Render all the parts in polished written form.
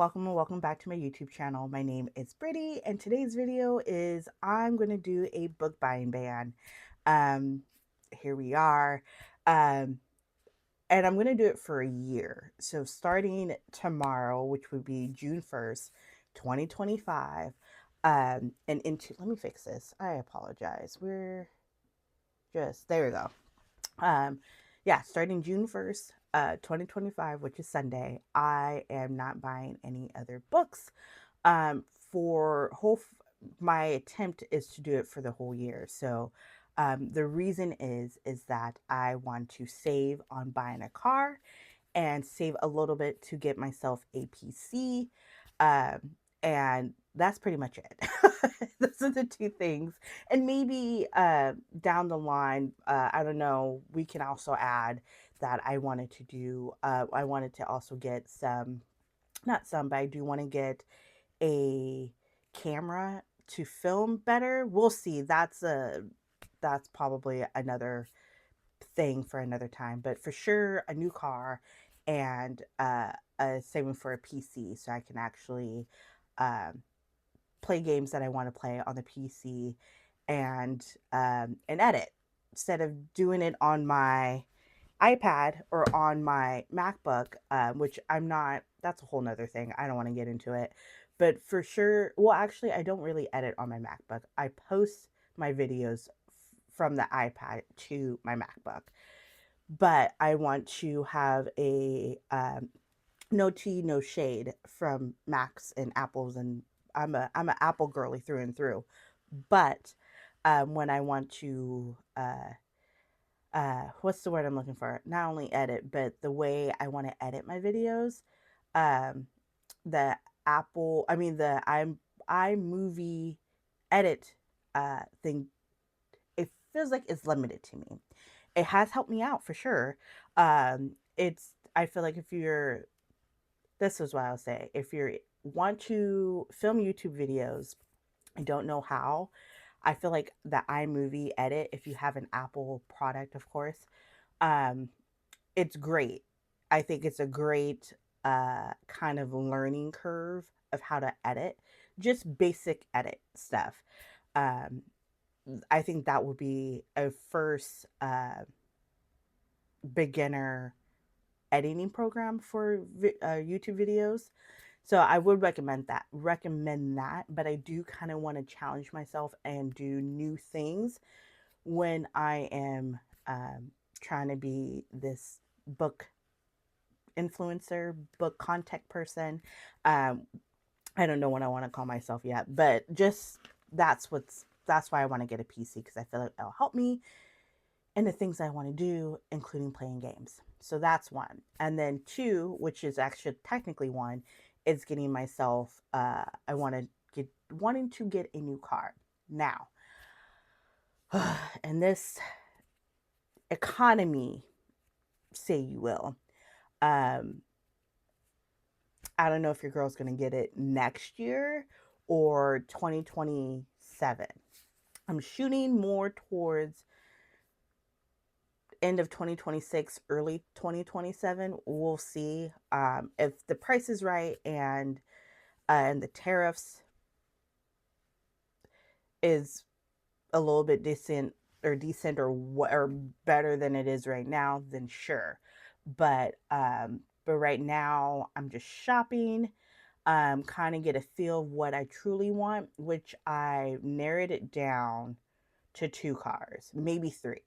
welcome and welcome back to my YouTube channel. My name is Brittany, and today's video is I'm going to do a book buying ban. Um, Here we are. Um, and I'm going to do it for a year. So starting tomorrow, which would be June 1st, 2025, and into, let me fix this. I apologize. There we go. Um, yeah, starting June 1st, 2025, which is Sunday, I am not buying any other books. Um, for whole, my attempt is to do it for the whole year. So, the reason is that I want to save on buying a car and save a little bit to get myself a PC. Um, and that's pretty much it. Those are the two things. And maybe down the line, I don't know, we can also add that I wanted to also get some, not some, but I do want to get a camera to film better. We'll see. That's probably another thing for another time, but for sure a new car and saving for a PC so I can actually um, play games that I want to play on the PC and edit instead of doing it on my iPad or on my MacBook, which I'm not. That's a whole nother thing. I don't want to get into it, but for sure. Well, actually, I don't really edit on my MacBook. I post my videos from the iPad to my MacBook, but I want to have a no tea, no shade from Macs and Apples, and I'm an Apple girly through and through. But when I want to what's the word I'm looking for? Not only edit, but the way I want to edit my videos, um, the the iMovie edit thing, it feels like it's limited to me. It has helped me out for sure. I feel like if you're this is what I'll say. If you want to film YouTube videos and don't know how, I feel like the iMovie edit, if you have an Apple product, of course, um, it's great. I think it's a great kind of learning curve of how to edit, just basic edit stuff. Um, I think that would be a first beginner editing program for YouTube videos. So I would recommend that, but I do kind of want to challenge myself and do new things when I am trying to be this book influencer, book contact person. Um, I don't know what I want to call myself yet, but just that's why I want to get a PC because I feel like it'll help me in the things I want to do, including playing games. So that's one. And then two, which is actually technically one, is getting myself I want to get wanting to get a new car. Now, and this economy, say you will. Um I don't know if your girl's going to get it next year or 2027. I'm shooting more towards end of 2026, early 2027. We'll see if the price is right and the tariffs is a little bit decent or better than it is right now. Then sure, but right now I'm just shopping. Kind of get a feel of what I truly want, which I narrowed it down to two cars, maybe three.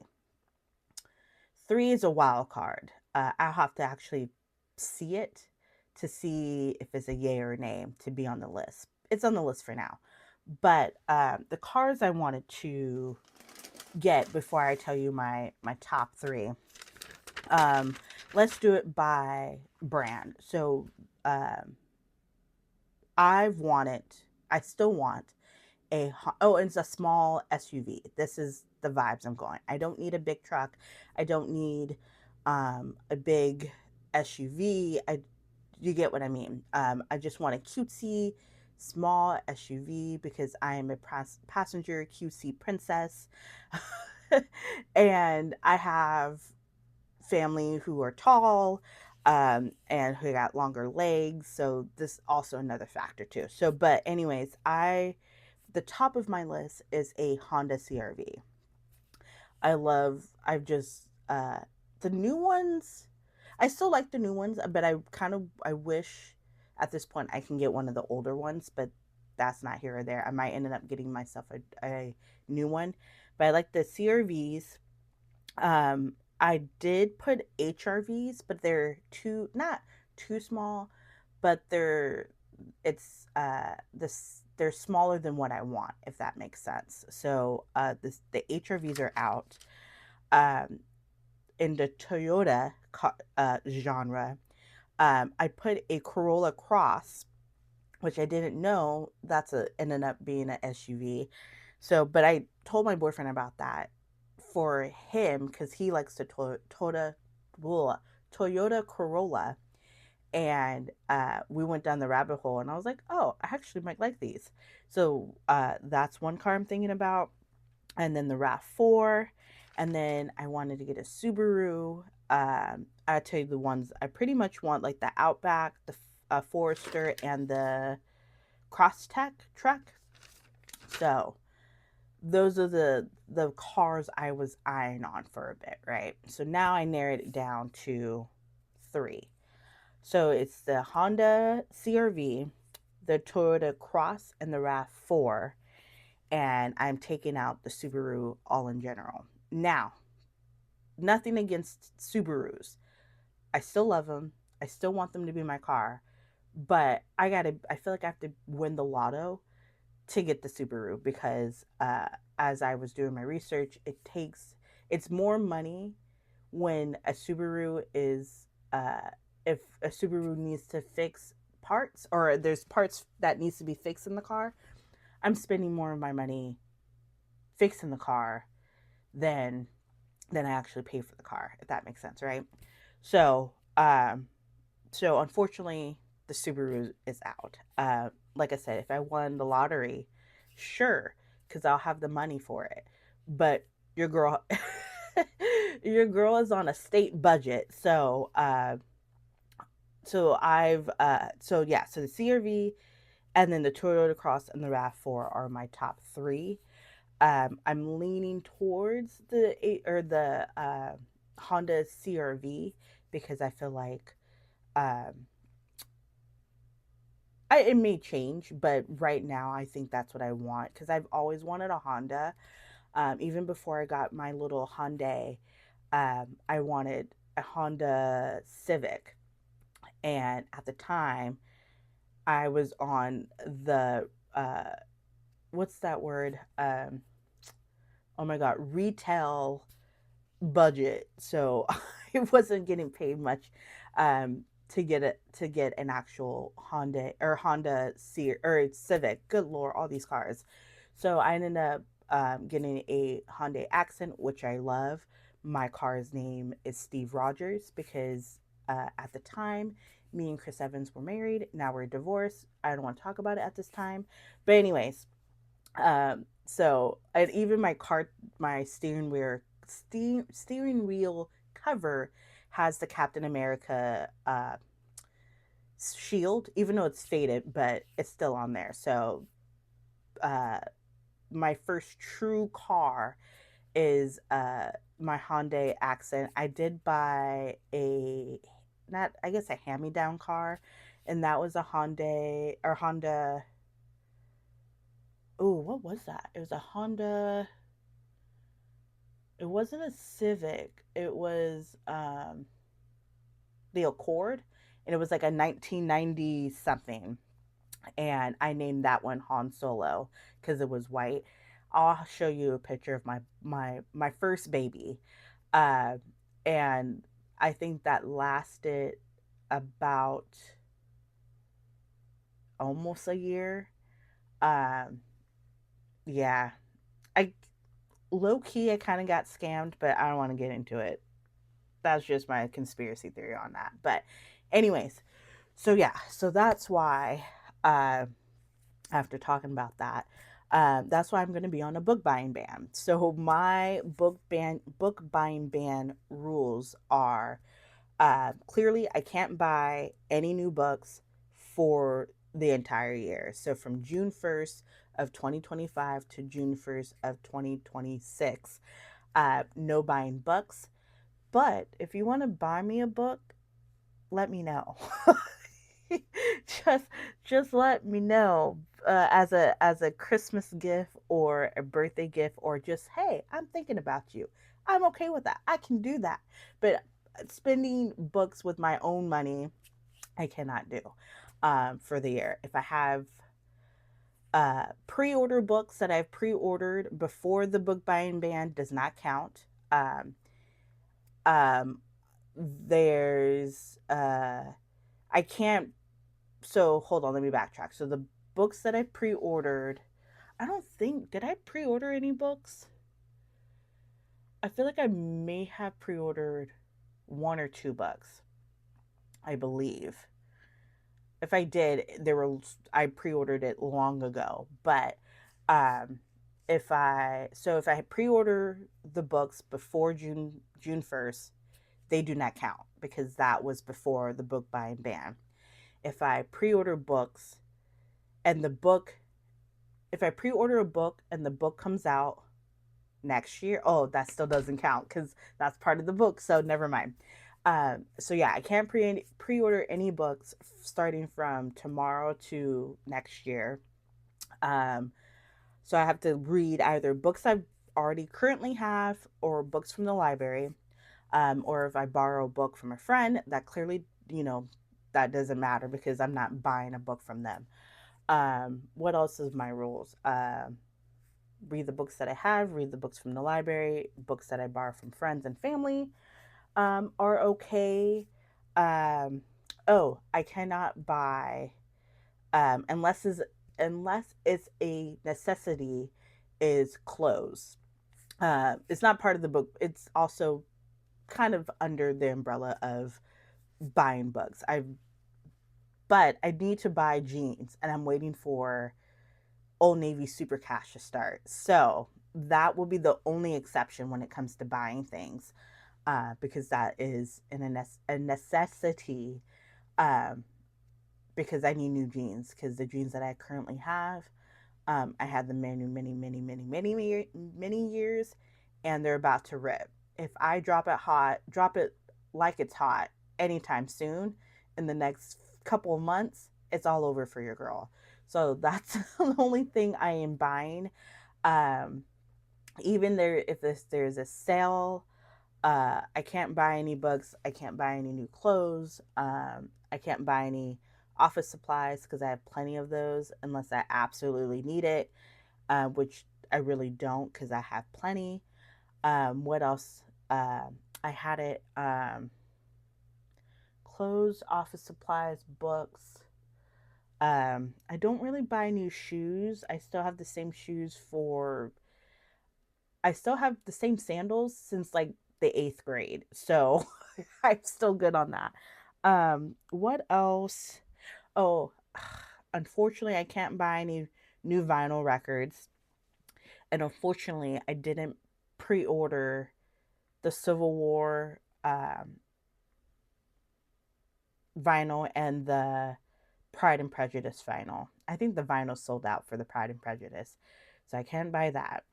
Three is a wild card. I'll have to actually see it to see if it's a yay or a nay to be on the list. It's on the list for now. But the cars I wanted to get before I tell you my top three, um, let's do it by brand. So um, I've wanted, I still want it's a small SUV. This is the vibes I'm going. I don't need a big truck. I don't need a big SUV. You get what I mean. I just want a cutesy small SUV because I am a passenger cutesy princess. And I have family who are tall. And he got longer legs, so this also another factor too. So, but anyways, the top of my list is a Honda CRV. I've just the new ones. I still like the new ones, but I wish at this point I can get one of the older ones, but that's not here or there. I might end up getting myself a new one, but I like the CRVs. I did put HRVs, but they're too not too small, but they're smaller than what I want, if that makes sense. So the HRVs are out. Um, in the Toyota genre, I put a Corolla Cross, which I didn't know ended up being an SUV. So, but I told my boyfriend about that for him because he likes the Toyota Corolla, and we went down the rabbit hole, and I was like, oh, I actually might like these. So that's one car I'm thinking about, and then the RAV4, and then I wanted to get a Subaru. I tell you the ones I pretty much want, like the Outback, the Forester, and the Crosstech truck. So those are the cars I was eyeing on for a bit, right? So now I narrowed it down to three. So it's the Honda CRV, the Toyota Cross, and the RAV4, and I'm taking out the Subaru all in general. Now, nothing against Subarus. I still love them. I still want them to be my car, but I feel like I have to win the lotto to get the Subaru because as I was doing my research, it's more money when a Subaru is if a Subaru needs to fix parts or there's parts that needs to be fixed in the car. I'm spending more of my money fixing the car than I actually pay for the car, if that makes sense, right? So, so unfortunately, the Subaru is out. Like I said, if I won the lottery, sure, because I'll have the money for it. But your girl, your girl is on a state budget, so so the CRV and then the Toyota Cross and the RAV4 are my top three. I'm leaning towards the Honda CRV because I feel like um, it may change, but right now I think that's what I want because I've always wanted a Honda. Even before I got my little Hyundai, I wanted a Honda Civic, and at the time I was on the what's that word? Oh my god, retail budget. So I wasn't getting paid much to get an actual Honda or Civic. Good lord, all these cars. So I ended up getting a Hyundai Accent, which I love. My car's name is Steve Rogers because at the time, me and Chris Evans were married. Now we're divorced. I don't want to talk about it at this time. But anyways, so and even my steering wheel cover has the Captain America shield, even though it's faded, but it's still on there. So uh, my first true car is my Hyundai Accent. I did buy a not I guess a hand me down car, and that was a Honda. Oh, what was that? It was a Honda. It wasn't a Civic. It was the Accord, and it was like a 1990 something. And I named that one Han Solo because it was white. I'll show you a picture of my first baby, uh, and I think that lasted about almost a year. Um, yeah, I low key I kind of got scammed, but I don't want to get into it. That's just my conspiracy theory on that. But anyways, so yeah, so that's why after talking about that, that's why I'm going to be on a book buying ban. So my book buying ban rules are Clearly, I can't buy any new books for the entire year. So from June 1st of 2025 to June 1st of 2026, no buying books. But if you want to buy me a book, let me know. just just let me know, as a Christmas gift or a birthday gift, or just, hey, I'm thinking about you. I'm okay with that. I can do that. But spending books with my own money, I cannot do, for the year. If I have pre-order books that I've pre-ordered before the book buying ban, does not count. Um, there's I can't. So hold on, let me backtrack. So the books that I pre-ordered, I don't think, did I pre-order any books? I feel like I may have pre-ordered one or two books, I believe. If I did, I pre-ordered it long ago. But um if I pre-order the books before June 1st, they do not count because that was before the book buying ban. If I pre-order books and the book if I pre-order a book and the book comes out next year, oh, that still doesn't count because that's part of the book. So never mind. So yeah, I can't pre-order any books starting from tomorrow to next year. Um, so I have to read either books I already currently have or books from the library. Or if I borrow a book from a friend, that clearly, that doesn't matter because I'm not buying a book from them. What else is my rules? Read the books that I have, read the books from the library, books that I borrow from friends and family, are okay. Um, oh, I cannot buy, unless it's a necessity, is clothes. It's not part of the book. It's also kind of under the umbrella of buying books. But I need to buy jeans, and I'm waiting for Old Navy Super Cash to start. So that will be the only exception when it comes to buying things, because that is a necessity, um, because I need new jeans because the jeans that I currently have, I had them many years, and they're about to rip. If I drop it like it's hot anytime soon, in the next couple of months, it's all over for your girl. So that's the only thing I am buying. Um, Even there, if there's a sale, I can't buy any books. I can't buy any new clothes. I can't buy any office supplies because I have plenty of those unless I absolutely need it, which I really don't because I have plenty. What else? I had it. Clothes, office supplies, books. I don't really buy new shoes. I still have the same sandals since like the eighth grade. So I'm still good on that. What else? Oh, unfortunately, I can't buy any new vinyl records. And unfortunately, I didn't pre order the Civil War vinyl and the Pride and Prejudice vinyl. I think the vinyl sold out for the Pride and Prejudice. So I can't buy that.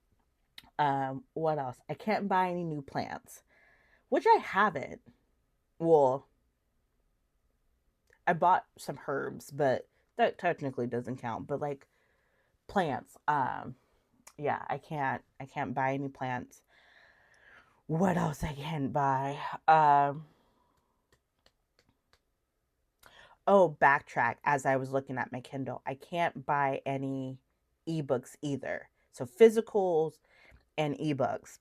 What else? I can't buy any new plants, which I haven't. Well, I bought some herbs, but that technically doesn't count. But like plants, yeah, I can't buy any plants. What else I can't buy? Oh, backtrack. As I was looking at my Kindle, I can't buy any ebooks either. So physicals and ebooks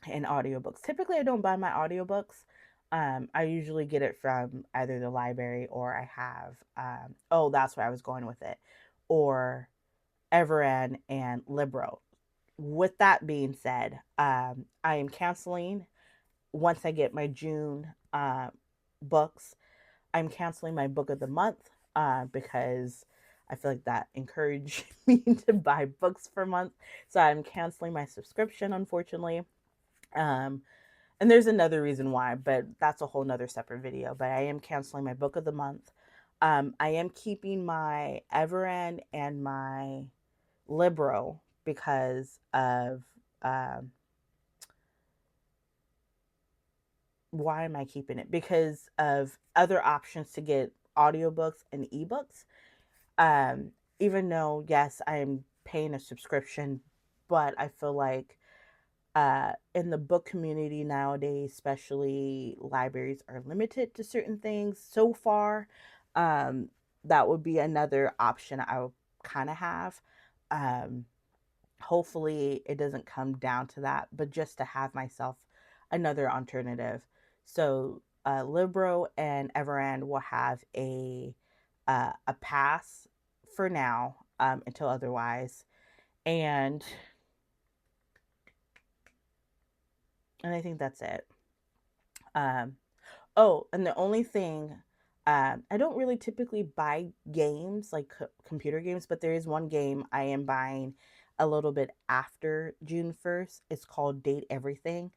and audiobooks. Typically, I don't buy my audiobooks. I usually get it from either the library or I have, oh, that's where I was going with it, or Everend and Libro. With that being said, I am canceling once I get my June books. I'm canceling my book of the month, because I feel like that encouraged me to buy books for month. So I'm canceling my subscription, unfortunately. Um, And there's another reason why, but that's a whole nother separate video. But I am canceling my book of the month. I am keeping my Everend and my Libro because of um, why am I keeping it? Because of other options to get audiobooks and ebooks. Um, Even though, yes, I'm paying a subscription, but I feel like in the book community nowadays, especially libraries are limited to certain things so far. Um, that would be another option I would kind of have. Um, Hopefully, it doesn't come down to that, but just to have myself another alternative. So, Libro and Everand will have a pass for now until otherwise, and I think that's it. Um, Oh, and the only thing, I don't really typically buy games like computer games, but there is one game I am buying a little bit after June 1st. It's called Date Everything.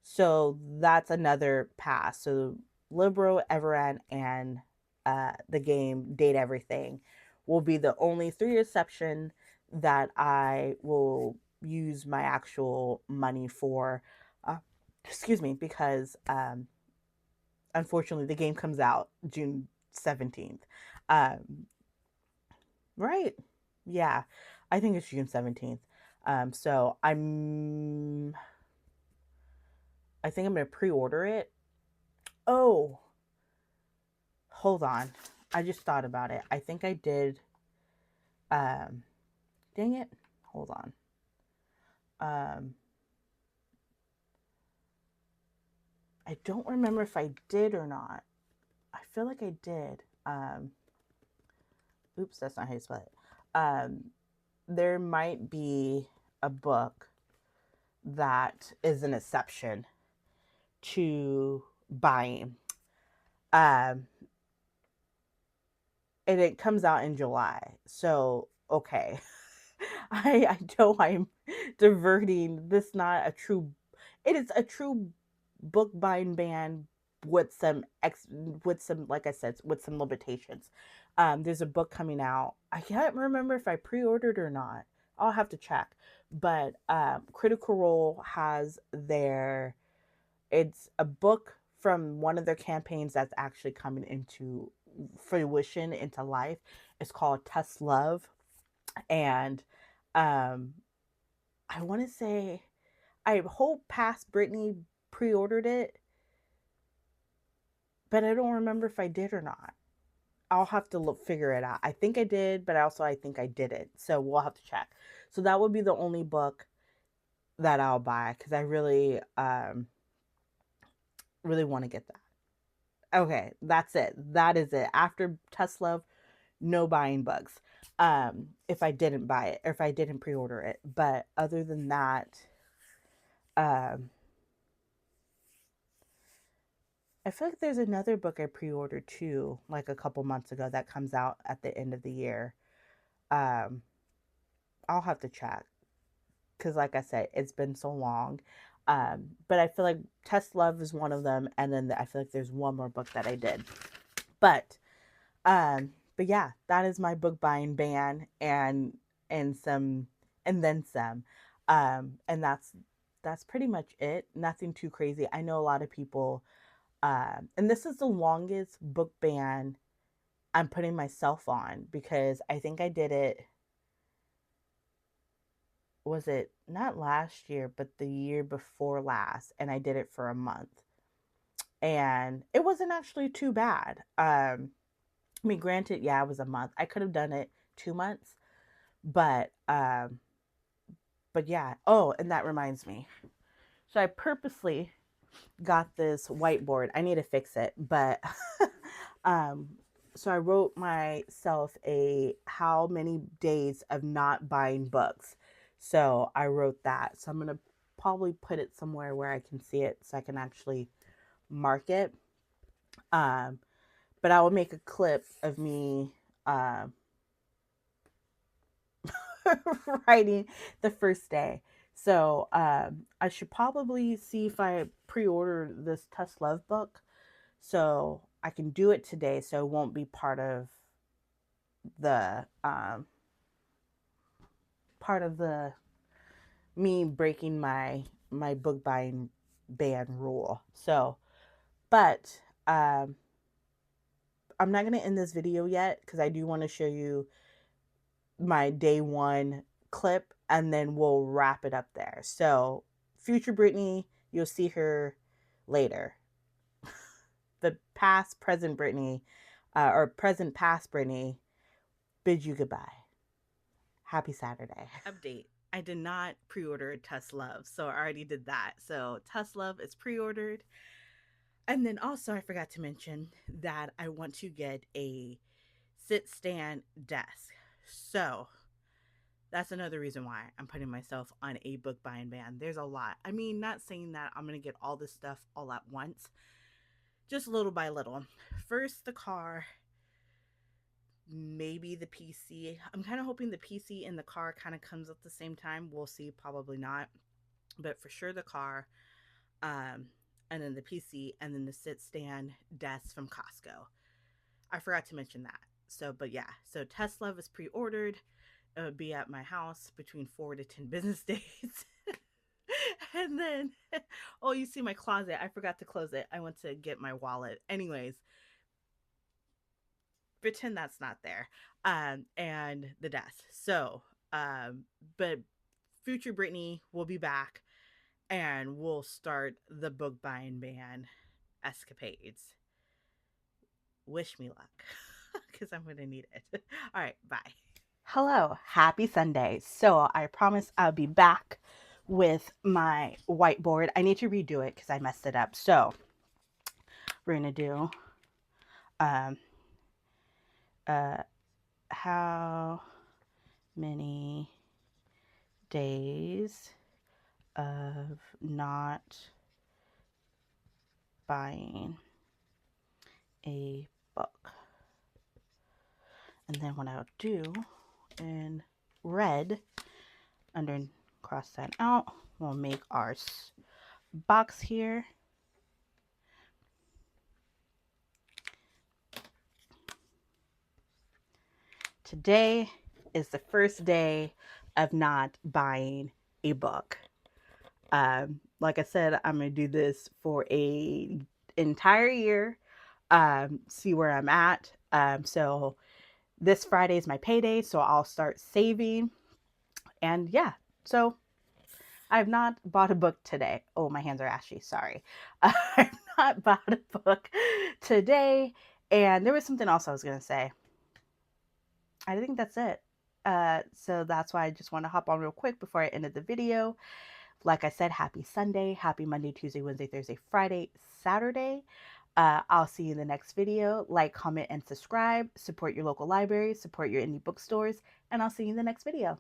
So that's another pass. So Libro, Everand, and the game Date Everything will be the only three exception that I will use my actual money for. Uh, Excuse me, because unfortunately the game comes out June 17th. Um, right. Yeah. I think it's June 17th. So I think I'm going to pre-order it. Oh, hold on. I just thought about it. I think I did um dang it. Hold on. Um I don't remember if I did or not. I feel like I did. Oops, that's not how you spell it. There might be a book that is an exception to buying. Um, and it comes out in July. So, okay. I know I'm diverting. This not a true it is a true book buying ban with some like I said with some limitations. There's a book coming out. I can't remember if I pre-ordered or not. I'll have to check. But Critical Role has their it's a book from one of their campaigns that's actually coming into fruition into life. It's called Test Love, and um, I want to say I hope past Brittany pre-ordered it, but I don't remember if I did or not. I'll have to figure it out. I think I did, but also I think I didn't. So we'll have to check. So that would be the only book that I'll buy because I really want to get that. Okay, that's it. That is it. After Tesla, no buying books. If I didn't buy it or if I didn't pre-order it. But other than that, um, I feel like there's another book I pre-ordered too, like a couple months ago that comes out at the end of the year. Um, I'll have to check because, like I said, it's been so long. But I feel like Test Love is one of them, and then I feel like there's one more book that I did. But but yeah, that is my book buying ban and some and then some. And that's pretty much it. Nothing too crazy. I know a lot of people and this is the longest book ban I'm putting myself on because I think I did it was it not last year but the year before last and I did it for a month. And it wasn't actually too bad. I mean, granted, yeah, it was a month. I could have done it 2 months, but but yeah. Oh, and that reminds me. So I purposely got this whiteboard. I need to fix it, but um, so I wrote myself a how many days of not buying books. So I wrote that. So I'm gonna probably put it somewhere where I can see it, so I can actually mark it. Um, but I will make a clip of me writing the first day. So I should probably see if I pre-order this Test Love book, so I can do it today, so it won't be the part of the me breaking my book buying ban rule. So, but I'm not gonna end this video yet because I do want to show you my day one clip, and then we'll wrap it up there. So, future Brittany, you'll see her later. The past, present Brittany, or present, past Brittany, bid you goodbye. Happy Saturday. Update. I did not pre order Tuss Love, so I already did that. So, Tuss Love is pre ordered. And then also, I forgot to mention that I want to get a sit stand desk. So, that's another reason why I'm putting myself on a book buying ban. There's a lot. I mean, not saying that I'm going to get all this stuff all at once, just little by little. First, the car, maybe the PC. I'm kind of hoping the PC and the car kind of comes at the same time. We'll see, probably not. But for sure, the car, um, and then the PC, and then the sit stand desk from Costco. I forgot to mention that. So, but yeah, so Tesla is pre ordered. It would be at my house between 4 to 10 business days. And then, oh, you see my closet. I forgot to close it. I went to get my wallet. Anyways, pretend that's not there. And the desk. So, but future Brittany will be back and we'll start the book buying ban escapades. Wish me luck because I'm going to need it. All right, bye. Hello, happy Sunday. So I promise I'll be back with my whiteboard. I need to redo it because I messed it up. So we're going to do um, how many days of not buying a book. And then what I'll do in red, under cross that out, we'll make our box here. Today is the first day of not buying a book. Like I said, I'm gonna do this for a entire year. See where I'm at. So this Friday is my payday, so I'll start saving. And yeah, so I've not bought a book today. Oh, my hands are ashy. Sorry. I've not bought a book today. And there was something else I was going to say. I think that's it. So that's why I just want to hop on real quick before I ended the video. Like I said, happy Sunday, happy Monday, Tuesday, Wednesday, Thursday, Friday, Saturday. I'll see you in the next video. Like, comment, and subscribe. Support your local library, support your indie bookstores, and I'll see you in the next video.